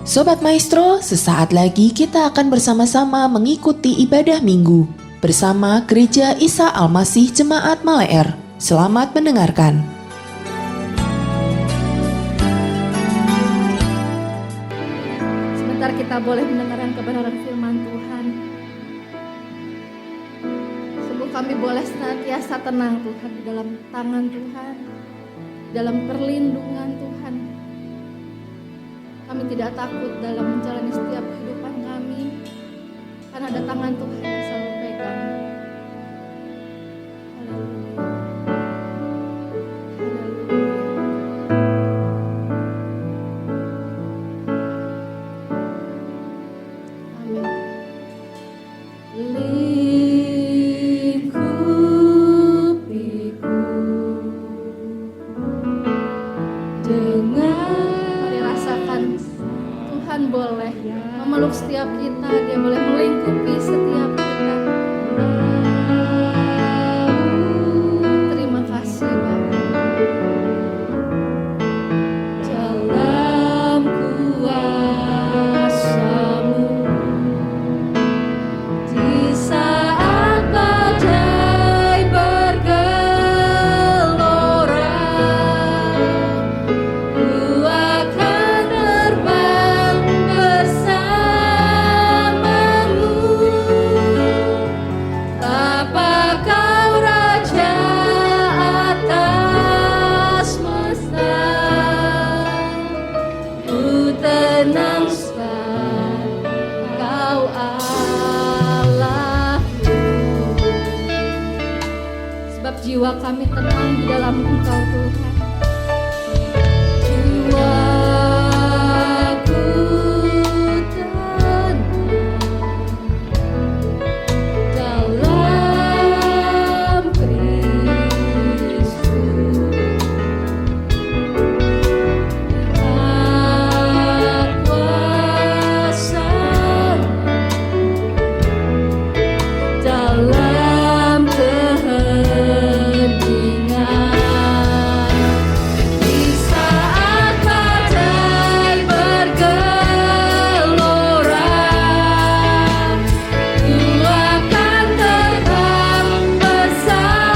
Sobat Maestro, sesaat lagi kita akan bersama-sama mengikuti ibadah minggu bersama Gereja Isa Al-Masih Jemaat Maleer. Selamat mendengarkan. Sebentar kita boleh mendengarkan kebenaran firman Tuhan. Sungguh kami boleh senantiasa tenang Tuhan di dalam tangan Tuhan, dalam perlindungan Tuhan. Kami tidak takut dalam menjalani setiap kehidupan kami, karena ada tangan Tuhan yang selalu pegang. Haleluya. Haleluya. Amin. Lingkupiku dengan, mari rasakan Tuhan boleh memeluk setiap kita, Dia boleh melingkupi setiap kita. Terima kasih Bapa. Dalam kuasa-Mu, di saat badai bergelora, ku akan terbang bersama-Mu. Bapa, Kau Raja atas semesta, ku tenang sebab Kau Allahku. Sebab jiwa kami tenang di dalam Engkau Tuhan. Jiwaku tenang dalam Kristus. Lihat kuasa-Nya dalam keheningan. Di saat badai bergelora, ku akan terbang bersama-Mu.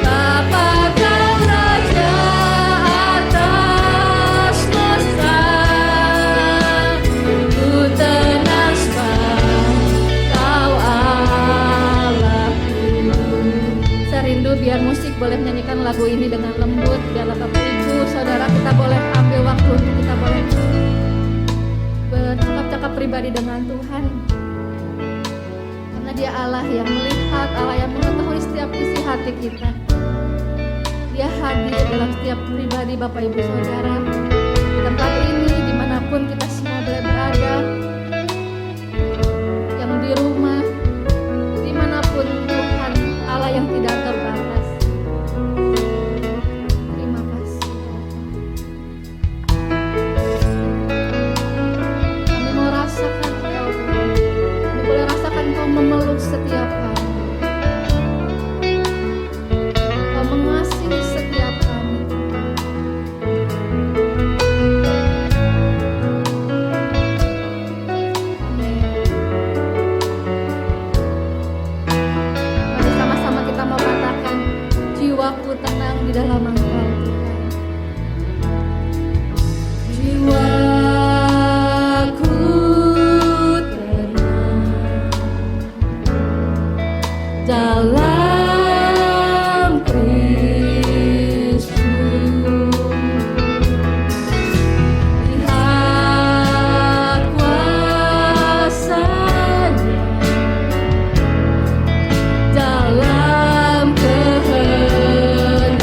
Bapa, Kau Raja atas semesta, ku tenang sebab Kau Allahku. Saya rindu biar musik boleh menyanyikan lagu ini dengan lembut. Biarlah Bapak Ibu Saudara kita boleh ambil waktu untuk kita boleh bercakap-cakap pribadi dengan Tuhan. Karena Dia Allah yang melihat, Allah yang mengetahui setiap isi hati kita. Dia hadir dalam setiap pribadi Bapak Ibu Saudara. Di tempat ini, dimanapun kita semua boleh berada, yang di rumah, dimanapun Tuhan Allah yang tidak terbatas. Terima kasih. Kami mau rasakan Engkau Tuhan. Kami boleh rasakan Engkau memeluk setiap kami. Engkau mengasihi setiap kami. Amin. Mari sama-sama kita mau katakan, jiwaku tenang di dalam Engkau Tuhan. Jiwaku tenang dalam Kristus. Lihat kuasa-Nya dalam keheningan.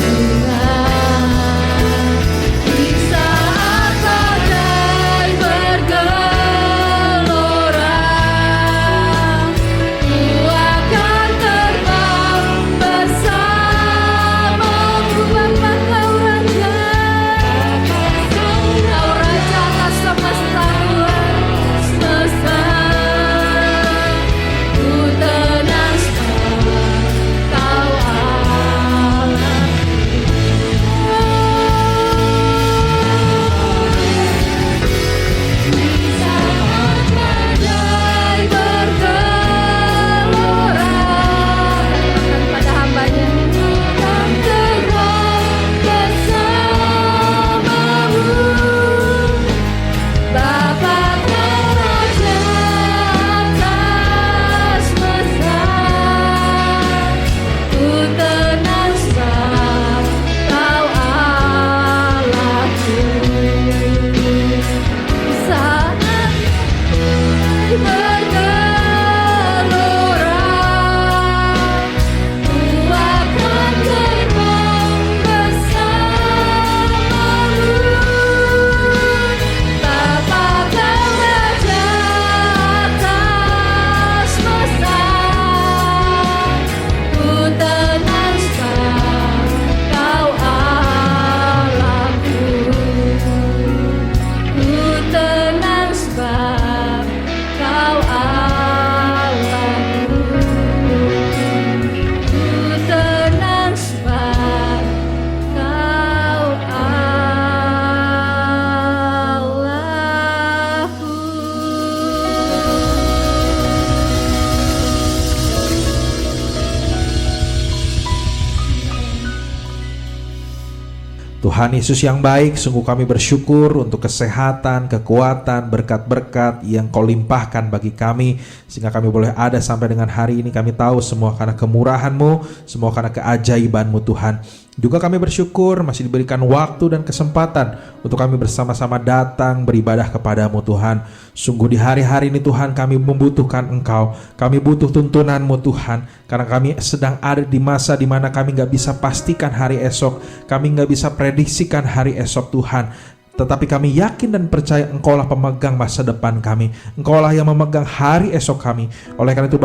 Tuhan Yesus yang baik, sungguh kami bersyukur untuk kesehatan, kekuatan, berkat-berkat yang Kau limpahkan bagi kami, sehingga kami boleh ada sampai dengan hari ini. Kami tahu semua karena kemurahan-Mu, semua karena keajaiban-Mu Tuhan. Juga kami bersyukur masih diberikan waktu dan kesempatan untuk kami bersama-sama datang beribadah kepada-Mu Tuhan. Sungguh di hari-hari ini Tuhan, kami membutuhkan Engkau. Kami butuh tuntunan-Mu Tuhan, karena kami sedang ada di masa di mana kami gak bisa pastikan hari esok. Kami gak bisa prediksikan hari esok Tuhan. Tetapi kami yakin dan percaya Engkaulah pemegang masa depan kami. Engkaulah yang memegang hari esok kami. Oleh karena itu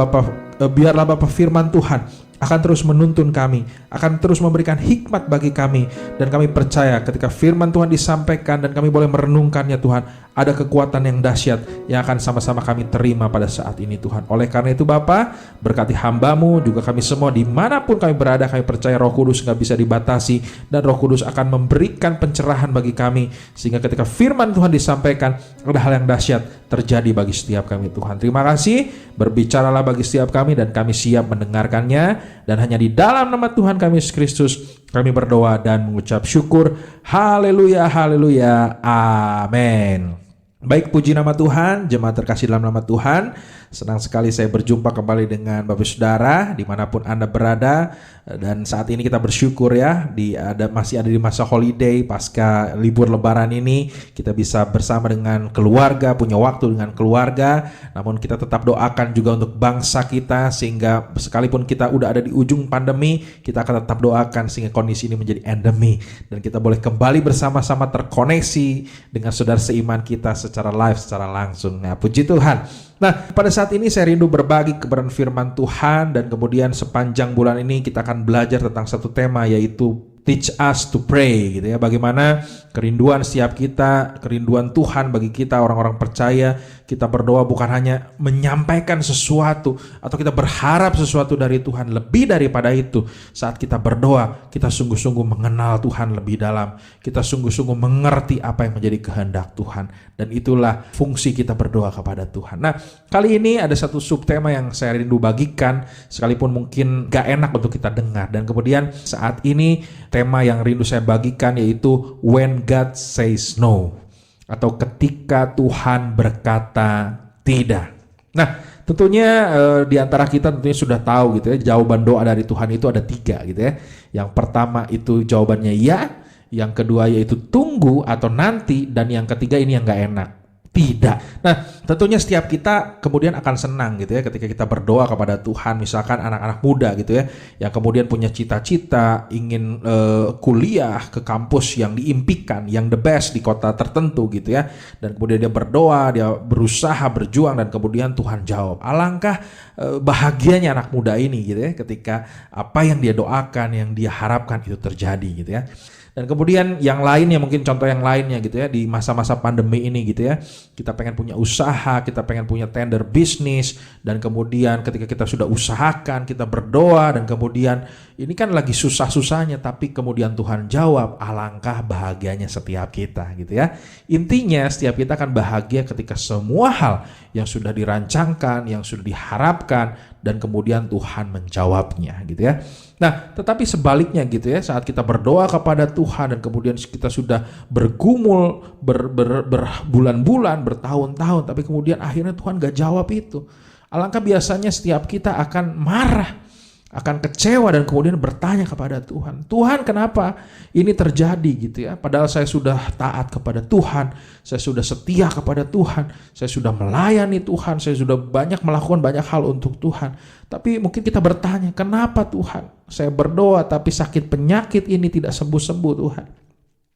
biarlah Bapa firman Tuhan akan terus menuntun kami, akan terus memberikan hikmat bagi kami. Dan kami percaya ketika firman Tuhan disampaikan dan kami boleh merenungkannya Tuhan, ada kekuatan yang dahsyat yang akan sama-sama kami terima pada saat ini Tuhan. Oleh karena itu Bapa, berkati hamba-Mu, juga kami semua dimanapun kami berada. Kami percaya Roh Kudus gak bisa dibatasi, dan Roh Kudus akan memberikan pencerahan bagi kami, sehingga ketika firman Tuhan disampaikan, ada hal yang dahsyat terjadi bagi setiap kami Tuhan. Terima kasih, berbicaralah bagi setiap kami dan kami siap mendengarkannya. Dan hanya di dalam nama Tuhan kami Yesus Kristus kami berdoa dan mengucap syukur. Haleluya, haleluya, amin. Baik, puji nama Tuhan, jemaat terkasih dalam nama Tuhan. Senang sekali saya berjumpa kembali dengan Bapak Saudara dimanapun Anda berada. Dan saat ini kita bersyukur ya, masih ada di masa holiday pasca libur lebaran ini. Kita bisa bersama dengan keluarga, punya waktu dengan keluarga. Namun kita tetap doakan juga untuk bangsa kita, sehingga sekalipun kita udah ada di ujung pandemi, kita akan tetap doakan sehingga kondisi ini menjadi endemi. Dan kita boleh kembali bersama-sama terkoneksi dengan saudara seiman kita secara live, secara langsung. Nah, puji Tuhan. Nah, pada saat ini saya rindu berbagi kebenaran firman Tuhan, dan kemudian sepanjang bulan ini kita akan belajar tentang satu tema, yaitu teach us to pray gitu ya. Bagaimana kerinduan setiap kita, kerinduan Tuhan bagi kita orang-orang percaya, kita berdoa bukan hanya menyampaikan sesuatu atau kita berharap sesuatu dari Tuhan. Lebih daripada itu, saat kita berdoa, kita sungguh-sungguh mengenal Tuhan lebih dalam. Kita sungguh-sungguh mengerti apa yang menjadi kehendak Tuhan. Dan itulah fungsi kita berdoa kepada Tuhan. Nah, kali ini ada satu subtema yang saya rindu bagikan, sekalipun mungkin gak enak untuk kita dengar. Dan kemudian saat ini tema yang rindu saya bagikan yaitu When God Says No, atau ketika Tuhan berkata tidak. Nah, tentunya di antara kita tentunya sudah tahu gitu ya, jawaban doa dari Tuhan itu ada 3 gitu ya. Yang pertama itu jawabannya ya, yang kedua yaitu tunggu atau nanti, dan yang ketiga ini yang gak enak, tidak. Nah, tentunya setiap kita kemudian akan senang gitu ya ketika kita berdoa kepada Tuhan. Misalkan anak-anak muda gitu ya, yang kemudian punya cita-cita ingin kuliah ke kampus yang diimpikan, yang the best di kota tertentu gitu ya. Dan kemudian dia berdoa, dia berusaha, berjuang, dan kemudian Tuhan jawab. Alangkah bahagianya anak muda ini gitu ya, ketika apa yang dia doakan, yang dia harapkan itu terjadi gitu ya. Dan kemudian yang lainnya, mungkin contoh yang lainnya gitu ya, di masa-masa pandemi ini gitu ya, kita pengen punya usaha, kita pengen punya tender bisnis, dan kemudian ketika kita sudah usahakan, kita berdoa, dan kemudian ini kan lagi susah-susahnya, tapi kemudian Tuhan jawab. Alangkah bahagianya setiap kita gitu ya. Intinya setiap kita akan bahagia ketika semua hal yang sudah dirancangkan, yang sudah diharapkan, dan kemudian Tuhan menjawabnya gitu ya. Nah, tetapi sebaliknya gitu ya, saat kita berdoa kepada Tuhan dan kemudian kita sudah bergumul berbulan-bulan, bertahun-tahun, tapi kemudian akhirnya Tuhan gak jawab itu. Alangkah biasanya setiap kita akan marah, akan kecewa, dan kemudian bertanya kepada Tuhan, Tuhan kenapa ini terjadi gitu ya, padahal saya sudah taat kepada Tuhan, saya sudah setia kepada Tuhan, saya sudah melayani Tuhan, saya sudah melakukan banyak hal untuk Tuhan. Tapi mungkin kita bertanya, kenapa Tuhan saya berdoa tapi sakit penyakit ini tidak sembuh-sembuh Tuhan.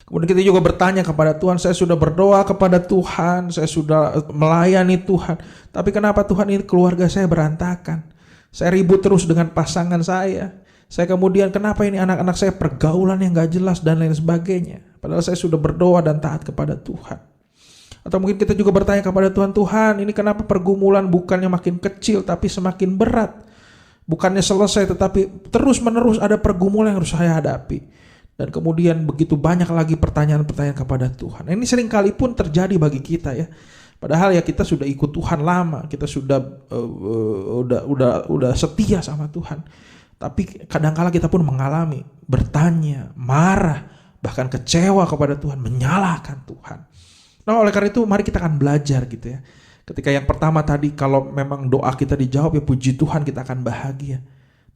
Kemudian kita juga bertanya kepada Tuhan, saya sudah berdoa kepada Tuhan, saya sudah melayani Tuhan, tapi kenapa Tuhan ini keluarga saya berantakan? Saya ribut terus dengan pasangan saya kemudian kenapa ini anak-anak saya pergaulan yang gak jelas dan lain sebagainya. Padahal saya sudah berdoa dan taat kepada Tuhan. Atau mungkin kita juga bertanya kepada Tuhan, Tuhan ini kenapa pergumulan bukannya makin kecil tapi semakin berat. Bukannya selesai tetapi terus menerus ada pergumulan yang harus saya hadapi. Dan kemudian begitu banyak lagi pertanyaan-pertanyaan kepada Tuhan. Ini sering kali pun terjadi bagi kita ya. Padahal ya kita sudah ikut Tuhan lama, kita sudah setia sama Tuhan. Tapi kadangkala kita pun mengalami bertanya, marah, bahkan kecewa kepada Tuhan, menyalahkan Tuhan. Nah, oleh karena itu mari kita akan belajar gitu ya. Ketika yang pertama tadi, kalau memang doa kita dijawab ya puji Tuhan, kita akan bahagia.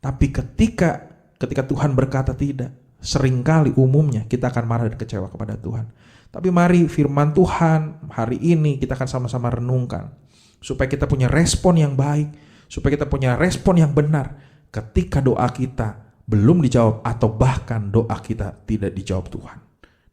Tapi ketika Tuhan berkata tidak, seringkali umumnya kita akan marah dan kecewa kepada Tuhan. Tapi mari firman Tuhan hari ini kita akan sama-sama renungkan, supaya kita punya respon yang baik, supaya kita punya respon yang benar ketika doa kita belum dijawab atau bahkan doa kita tidak dijawab Tuhan.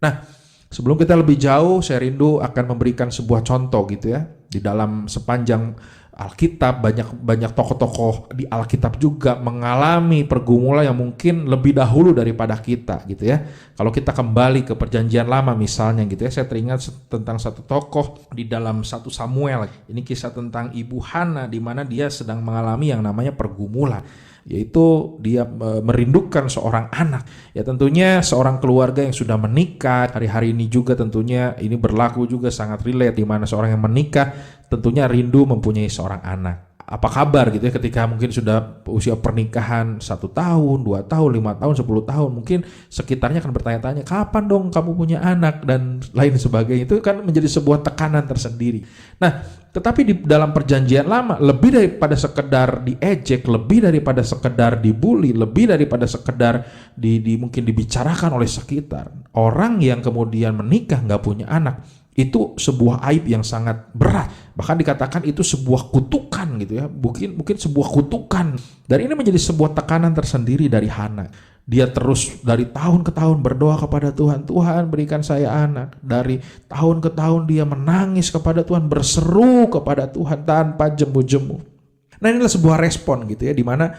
Nah, sebelum kita lebih jauh, saya rindu akan memberikan sebuah contoh gitu ya. Di dalam sepanjang Alkitab, banyak tokoh-tokoh di Alkitab juga mengalami pergumulan yang mungkin lebih dahulu daripada kita gitu ya. Kalau kita kembali ke Perjanjian Lama misalnya gitu ya, saya teringat tentang satu tokoh di dalam 1 Samuel. Ini kisah tentang Ibu Hana di mana dia sedang mengalami yang namanya pergumulan, yaitu dia merindukan seorang anak. Ya tentunya seorang keluarga yang sudah menikah, hari-hari ini juga tentunya ini berlaku juga sangat relate, di mana seorang yang menikah tentunya rindu mempunyai seorang anak. Apa kabar gitu ya ketika mungkin sudah usia pernikahan 1 tahun, 2 tahun, 5 tahun, 10 tahun, mungkin sekitarnya akan bertanya-tanya, kapan dong kamu punya anak dan lain sebagainya. Itu kan menjadi sebuah tekanan tersendiri. Nah, tetapi di dalam Perjanjian Lama, lebih daripada sekedar diejek, lebih daripada sekedar dibully, lebih daripada sekedar mungkin dibicarakan oleh sekitar, orang yang kemudian menikah nggak punya anak, itu sebuah aib yang sangat berat. Bahkan dikatakan itu sebuah kutukan gitu ya. Mungkin sebuah kutukan. Dan ini menjadi sebuah tekanan tersendiri dari Hana. Dia terus dari tahun ke tahun berdoa kepada Tuhan, Tuhan berikan saya anak. Dari tahun ke tahun dia menangis kepada Tuhan, berseru kepada Tuhan tanpa jemu-jemu. Nah, inilah sebuah respon gitu ya, di mana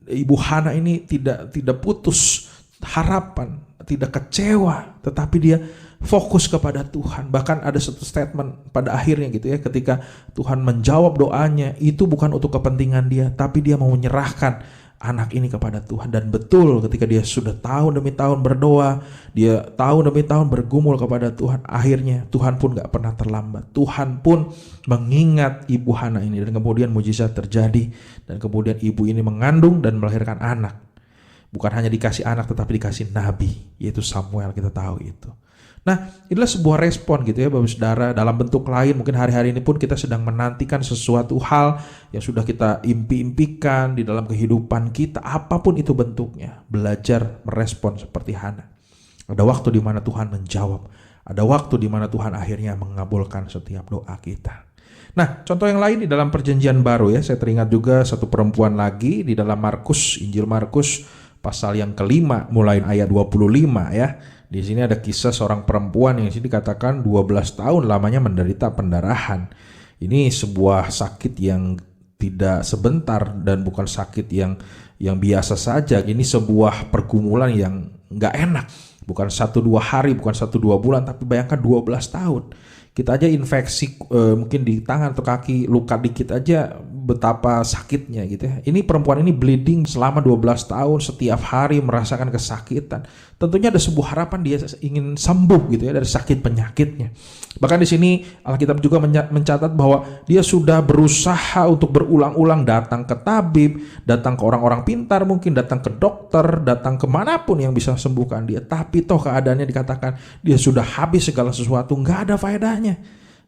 Ibu Hana ini tidak putus harapan, tidak kecewa, tetapi dia fokus kepada Tuhan. Bahkan ada satu statement pada akhirnya gitu ya, ketika Tuhan menjawab doanya, itu bukan untuk kepentingan dia, tapi dia mau menyerahkan anak ini kepada Tuhan. Dan betul ketika dia sudah tahun demi tahun berdoa, dia tahun demi tahun bergumul kepada Tuhan, akhirnya Tuhan pun gak pernah terlambat. Tuhan pun mengingat Ibu Hana ini, dan kemudian mujizat terjadi, dan kemudian ibu ini mengandung dan melahirkan anak. Bukan hanya dikasih anak, tetapi dikasih nabi, yaitu Samuel, kita tahu itu. Nah, inilah sebuah respon gitu ya Bapak Saudara. Dalam bentuk lain, mungkin hari-hari ini pun kita sedang menantikan sesuatu hal yang sudah kita impikan di dalam kehidupan kita, apapun itu bentuknya. Belajar merespon seperti Hana. Ada waktu di mana Tuhan menjawab, ada waktu di mana Tuhan akhirnya mengabulkan setiap doa kita. Nah, contoh yang lain di dalam Perjanjian Baru ya, saya teringat juga satu perempuan lagi di dalam Markus, Injil Markus pasal yang kelima mulai ayat 25 ya. Di sini ada kisah seorang perempuan yang di sini dikatakan 12 tahun lamanya menderita pendarahan. Ini sebuah sakit yang tidak sebentar dan bukan sakit yang biasa saja. Ini sebuah pergumulan yang nggak enak. Bukan 1-2 hari, bukan 1-2 bulan, tapi bayangkan 12 tahun. Kita aja infeksi mungkin di tangan atau kaki, luka dikit aja betapa sakitnya gitu ya. Ini perempuan ini bleeding selama 12 tahun, setiap hari merasakan kesakitan. Tentunya ada sebuah harapan dia ingin sembuh gitu ya dari sakit penyakitnya. Bahkan di sini Alkitab juga mencatat bahwa dia sudah berusaha untuk berulang-ulang datang ke tabib, datang ke orang-orang pintar, mungkin datang ke dokter, datang kemanapun yang bisa sembuhkan dia. Tapi toh keadaannya dikatakan dia sudah habis segala sesuatu, nggak ada faedahnya.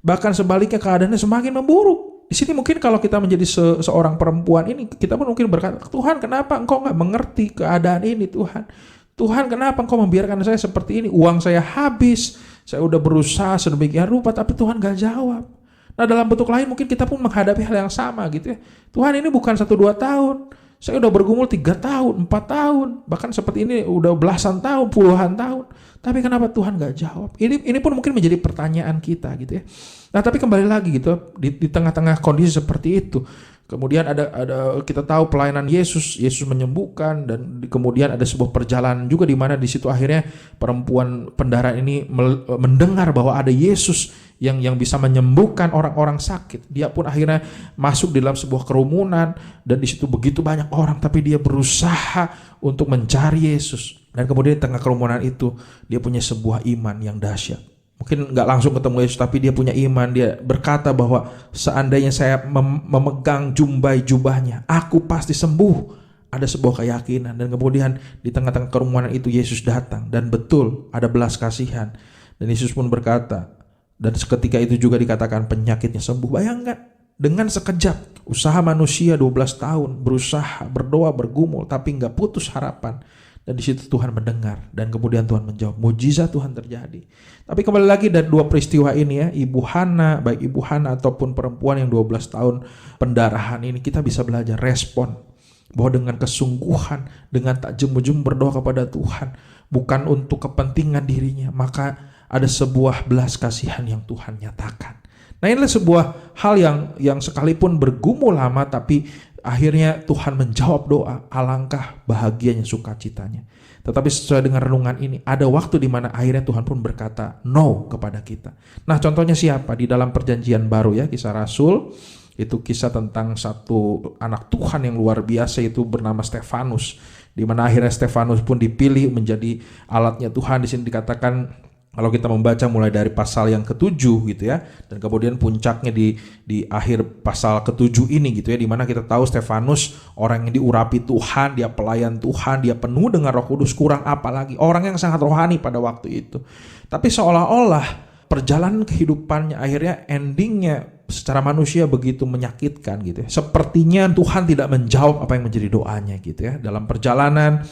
Bahkan sebaliknya keadaannya semakin memburuk. Di sini mungkin kalau kita menjadi seorang perempuan ini, kita pun mungkin berkata, Tuhan kenapa engkau nggak mengerti keadaan ini Tuhan? Tuhan kenapa engkau membiarkan saya seperti ini? Uang saya habis, saya udah berusaha sedemikian rupa, tapi Tuhan gak jawab. Nah dalam bentuk lain mungkin kita pun menghadapi hal yang sama gitu ya. Tuhan ini bukan 1-2 tahun, saya udah bergumul 3 tahun, 4 tahun, bahkan seperti ini udah belasan tahun, puluhan tahun. Tapi kenapa Tuhan gak jawab? Ini pun mungkin menjadi pertanyaan kita gitu ya. Nah tapi kembali lagi gitu, di tengah-tengah kondisi seperti itu, kemudian ada kita tahu pelayanan Yesus menyembuhkan, dan kemudian ada sebuah perjalanan juga di mana di situ akhirnya perempuan pendarahan ini mendengar bahwa ada Yesus yang bisa menyembuhkan orang-orang sakit. Dia pun akhirnya masuk di dalam sebuah kerumunan, dan di situ begitu banyak orang, tapi dia berusaha untuk mencari Yesus. Dan kemudian di tengah kerumunan itu dia punya sebuah iman yang dahsyat. Mungkin nggak langsung ketemu Yesus, tapi dia punya iman. Dia berkata bahwa seandainya saya memegang jubahnya, aku pasti sembuh. ada sebuah keyakinan, dan kemudian di tengah-tengah kerumunan itu Yesus datang, dan betul ada belas kasihan, dan Yesus pun berkata, dan seketika itu juga dikatakan penyakitnya sembuh. Bayangkan, dengan sekejap usaha manusia 12 tahun berusaha berdoa bergumul tapi nggak putus harapan, dan di situ Tuhan mendengar, dan kemudian Tuhan menjawab, mujizat Tuhan terjadi. Tapi kembali lagi dari dua peristiwa ini ya, Ibu Hana, baik Ibu Hana ataupun perempuan yang 12 tahun pendarahan ini, kita bisa belajar respon bahwa dengan kesungguhan, dengan tak jemu-jemu berdoa kepada Tuhan, bukan untuk kepentingan dirinya, maka ada sebuah belas kasihan yang Tuhan nyatakan. Nah, inilah sebuah hal yang sekalipun bergumul lama, tapi akhirnya Tuhan menjawab doa. Alangkah bahagianya sukacitanya. Tetapi sesuai dengan renungan ini, ada waktu di mana akhirnya Tuhan pun berkata no kepada kita. Nah, contohnya siapa? Di dalam perjanjian baru ya, Kisah Rasul, itu kisah tentang satu anak Tuhan yang luar biasa, itu bernama Stefanus, di mana akhirnya Stefanus pun dipilih menjadi alatnya Tuhan. Di sini dikatakan, kalau kita membaca mulai dari pasal yang ke-7 gitu ya, dan kemudian puncaknya di akhir pasal ke-7 ini gitu ya, di mana kita tahu Stefanus orang yang diurapi Tuhan, dia pelayan Tuhan, dia penuh dengan Roh Kudus, kurang apa lagi, orang yang sangat rohani pada waktu itu. Tapi seolah-olah perjalanan kehidupannya akhirnya endingnya secara manusia begitu menyakitkan gitu ya. Sepertinya Tuhan tidak menjawab apa yang menjadi doanya gitu ya. Dalam perjalanan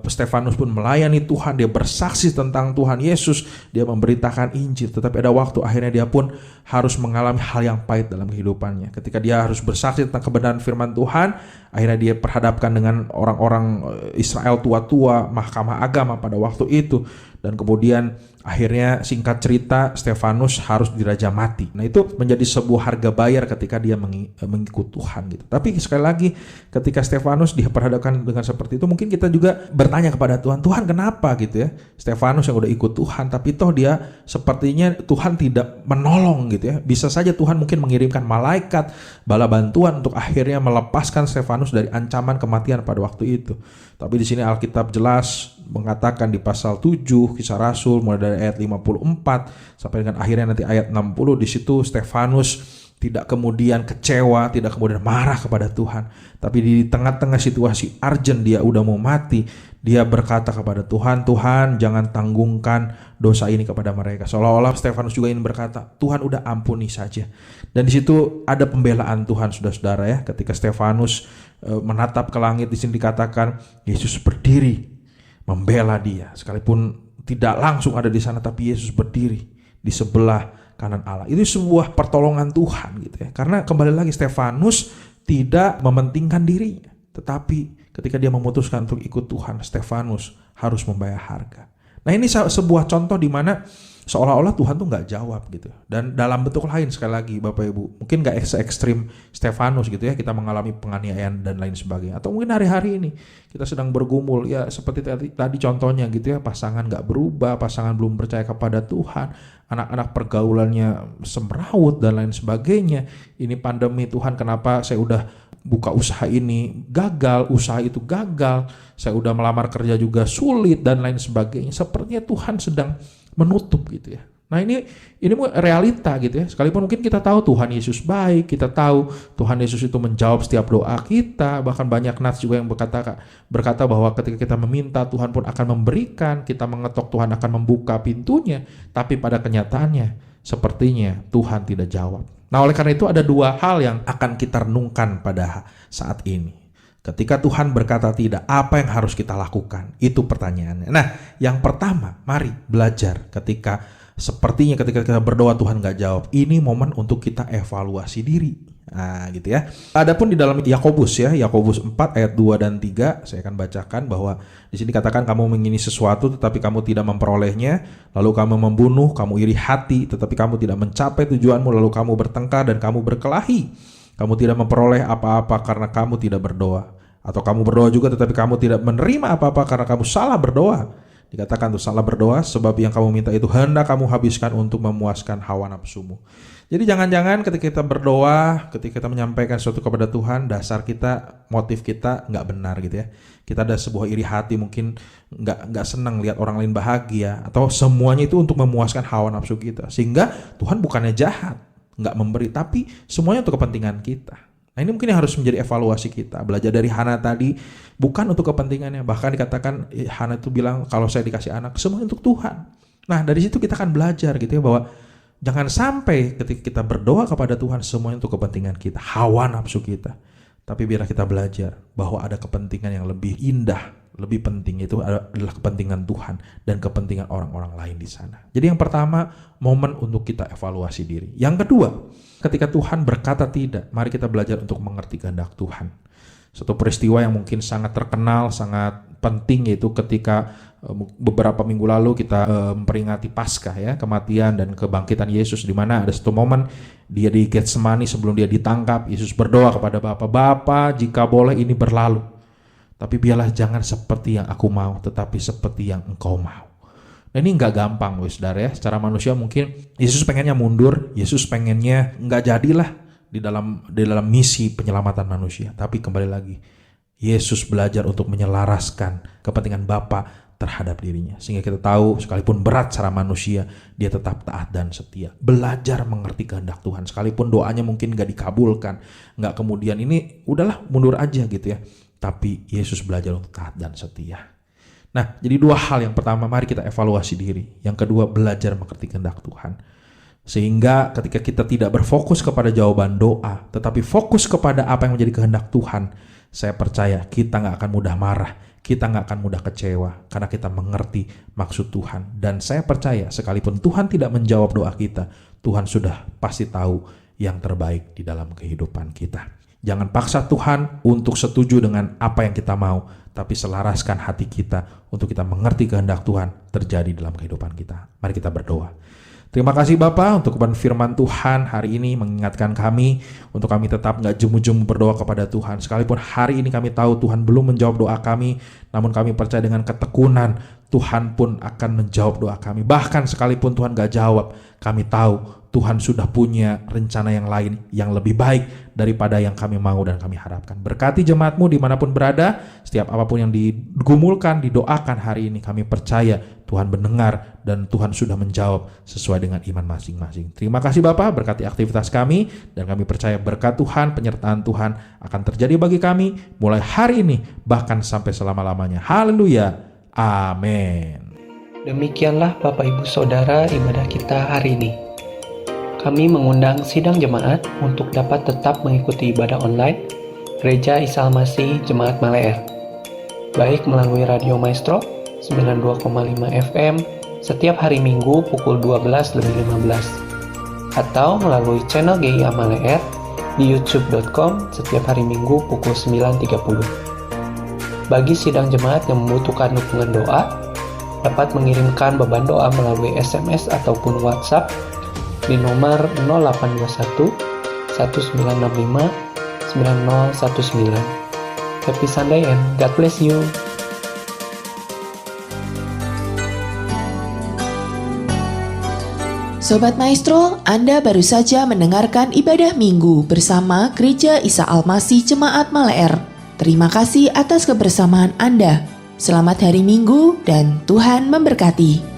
Stefanus pun melayani Tuhan, dia bersaksi tentang Tuhan Yesus, dia memberitakan Injil, tetapi ada waktu akhirnya dia pun harus mengalami hal yang pahit dalam kehidupannya. Ketika dia harus bersaksi tentang kebenaran firman Tuhan, akhirnya dia perhadapkan dengan orang-orang Israel tua-tua, mahkamah agama pada waktu itu, dan kemudian akhirnya singkat cerita Stefanus harus dirajamati. Nah, itu menjadi sebuah harga bayar ketika dia mengikut Tuhan gitu. Tapi sekali lagi, ketika Stefanus diperhadapkan dengan seperti itu, mungkin kita juga bertanya kepada Tuhan, Tuhan kenapa gitu ya, Stefanus yang udah ikut Tuhan tapi toh dia sepertinya Tuhan tidak menolong gitu ya. Bisa saja Tuhan mungkin mengirimkan malaikat bala bantuan untuk akhirnya melepaskan Stefanus dari ancaman kematian pada waktu itu. Tapi di sini Alkitab jelas mengatakan di pasal 7 Kisah Rasul mulai dari ayat 54 sampai dengan akhirnya nanti ayat 60, di situ Stefanus tidak kemudian kecewa, tidak kemudian marah kepada Tuhan, tapi di tengah-tengah situasi urgent, dia udah mau mati, dia berkata kepada Tuhan, Tuhan jangan tanggungkan dosa ini kepada mereka. Seolah-olah Stefanus juga ingin berkata, Tuhan udah ampuni saja. Dan di situ ada pembelaan Tuhan, saudara-saudara ya, ketika Stefanus menatap ke langit, di sini dikatakan Yesus berdiri membela dia, sekalipun tidak langsung ada di sana, tapi Yesus berdiri di sebelah kanan Allah. Itu sebuah pertolongan Tuhan gitu ya. Karena kembali lagi Stefanus tidak mementingkan dirinya, tetapi ketika dia memutuskan untuk ikut Tuhan, Stefanus harus membayar harga. Nah, ini sebuah contoh di mana seolah-olah Tuhan tuh nggak jawab gitu. Dan dalam bentuk lain, sekali lagi Bapak Ibu, mungkin nggak se-ekstrim Stefanus gitu ya, kita mengalami penganiayaan dan lain sebagainya. Atau mungkin hari-hari ini kita sedang bergumul ya, seperti tadi contohnya gitu ya, pasangan nggak berubah, pasangan belum percaya kepada Tuhan, anak-anak pergaulannya semrawut dan lain sebagainya. Ini pandemi, Tuhan kenapa saya udah buka usaha ini gagal, usaha itu gagal, saya udah melamar kerja juga sulit dan lain sebagainya. Sepertinya Tuhan sedang menutup gitu ya. Nah, ini realita gitu ya. Sekalipun mungkin kita tahu Tuhan Yesus baik, kita tahu Tuhan Yesus itu menjawab setiap doa kita, bahkan banyak nats juga yang berkata bahwa ketika kita meminta Tuhan pun akan memberikan, kita mengetok Tuhan akan membuka pintunya, tapi pada kenyataannya sepertinya Tuhan tidak jawab. Nah, oleh karena itu ada dua hal yang akan kita renungkan pada saat ini. Ketika Tuhan berkata tidak, apa yang harus kita lakukan? Itu pertanyaannya. Nah, yang pertama, mari belajar sepertinya ketika kita berdoa Tuhan gak jawab. Ini momen untuk kita evaluasi diri. Nah, gitu ya. Adapun di dalam Yakobus ya, Yakobus 4 ayat 2 dan 3, saya akan bacakan bahwa di sini katakan kamu mengingini sesuatu tetapi kamu tidak memperolehnya, lalu kamu membunuh, kamu iri hati tetapi kamu tidak mencapai tujuanmu, lalu kamu bertengkar dan kamu berkelahi. Kamu tidak memperoleh apa-apa karena kamu tidak berdoa. Atau kamu berdoa juga tetapi kamu tidak menerima apa-apa karena kamu salah berdoa. Dikatakan tuh salah berdoa sebab yang kamu minta itu hendak kamu habiskan untuk memuaskan hawa nafsumu. Jadi jangan-jangan ketika kita berdoa, ketika kita menyampaikan sesuatu kepada Tuhan, dasar kita, motif kita nggak benar gitu ya. Kita ada sebuah iri hati, mungkin nggak senang lihat orang lain bahagia, atau semuanya itu untuk memuaskan hawa nafsu kita. Sehingga Tuhan bukannya jahat, nggak memberi, tapi semuanya untuk kepentingan kita. Nah ini mungkin yang harus menjadi evaluasi kita. Belajar dari Hana tadi bukan untuk kepentingannya. Bahkan dikatakan Hana itu bilang kalau saya dikasih anak semua untuk Tuhan. Nah dari situ kita akan belajar gitu ya bahwa jangan sampai ketika kita berdoa kepada Tuhan semuanya untuk kepentingan kita, hawa nafsu kita. Tapi biarlah kita belajar bahwa ada kepentingan yang lebih indah, lebih penting, itu adalah kepentingan Tuhan dan kepentingan orang-orang lain di sana. Jadi yang pertama, momen untuk kita evaluasi diri. Yang kedua, ketika Tuhan berkata tidak, mari kita belajar untuk mengerti kehendak Tuhan. Satu peristiwa yang mungkin sangat terkenal, sangat penting, yaitu ketika beberapa minggu lalu kita memperingati Paskah ya, kematian dan kebangkitan Yesus, di mana ada satu momen dia di Getsemani sebelum dia ditangkap. Yesus berdoa kepada Bapa, "Bapa, jika boleh ini berlalu. Tapi biarlah jangan seperti yang aku mau, tetapi seperti yang Engkau mau." Nah ini nggak gampang loh saudara ya. Secara manusia mungkin Yesus pengennya mundur, Yesus pengennya nggak jadilah di dalam misi penyelamatan manusia. Tapi kembali lagi, Yesus belajar untuk menyelaraskan kepentingan Bapa terhadap dirinya. Sehingga kita tahu sekalipun berat secara manusia, dia tetap taat dan setia. Belajar mengerti kehendak Tuhan. Sekalipun doanya mungkin nggak dikabulkan, nggak kemudian ini udahlah mundur aja gitu ya. Tapi Yesus belajar untuk taat dan setia. Nah, jadi dua hal. Yang pertama, mari kita evaluasi diri. Yang kedua, belajar mengerti kehendak Tuhan. Sehingga ketika kita tidak berfokus kepada jawaban doa, tetapi fokus kepada apa yang menjadi kehendak Tuhan, saya percaya kita gak akan mudah marah, kita gak akan mudah kecewa, karena kita mengerti maksud Tuhan. Dan saya percaya sekalipun Tuhan tidak menjawab doa kita, Tuhan sudah pasti tahu yang terbaik di dalam kehidupan kita. Jangan paksa Tuhan untuk setuju dengan apa yang kita mau, tapi selaraskan hati kita untuk kita mengerti kehendak Tuhan terjadi dalam kehidupan kita. Mari kita berdoa. Terima kasih Bapa untuk firman Tuhan hari ini mengingatkan kami untuk kami tetap gak jemu-jemu berdoa kepada Tuhan. Sekalipun hari ini kami tahu Tuhan belum menjawab doa kami, namun kami percaya dengan ketekunan Tuhan pun akan menjawab doa kami. Bahkan sekalipun Tuhan gak jawab, kami tahu Tuhan sudah punya rencana yang lain yang lebih baik daripada yang kami mau dan kami harapkan. Berkati jemaat-Mu dimanapun berada, setiap apapun yang digumulkan, didoakan hari ini, kami percaya Tuhan mendengar dan Tuhan sudah menjawab sesuai dengan iman masing-masing. Terima kasih Bapa, berkati aktivitas kami, dan kami percaya berkat Tuhan, penyertaan Tuhan akan terjadi bagi kami mulai hari ini bahkan sampai selama-lamanya. Haleluya, amin. Demikianlah Bapak Ibu Saudara ibadah kita hari ini. Kami mengundang sidang jemaat untuk dapat tetap mengikuti ibadah online Gereja Isa Al-Masih Jemaat Maleer, baik melalui Radio Maestro 92,5 FM setiap hari Minggu pukul 12:15 atau melalui channel GIA Maleer di youtube.com setiap hari Minggu pukul 9:30. Bagi sidang jemaat yang membutuhkan dukungan doa, dapat mengirimkan beban doa melalui SMS ataupun WhatsApp di nomor 0821 1965 9019. Happy Sunday and God bless you. Sobat Maestro, Anda baru saja mendengarkan ibadah minggu bersama Gereja Isa Al-Masih Jemaat Maleer. Terima kasih atas kebersamaan Anda. Selamat hari Minggu dan Tuhan memberkati.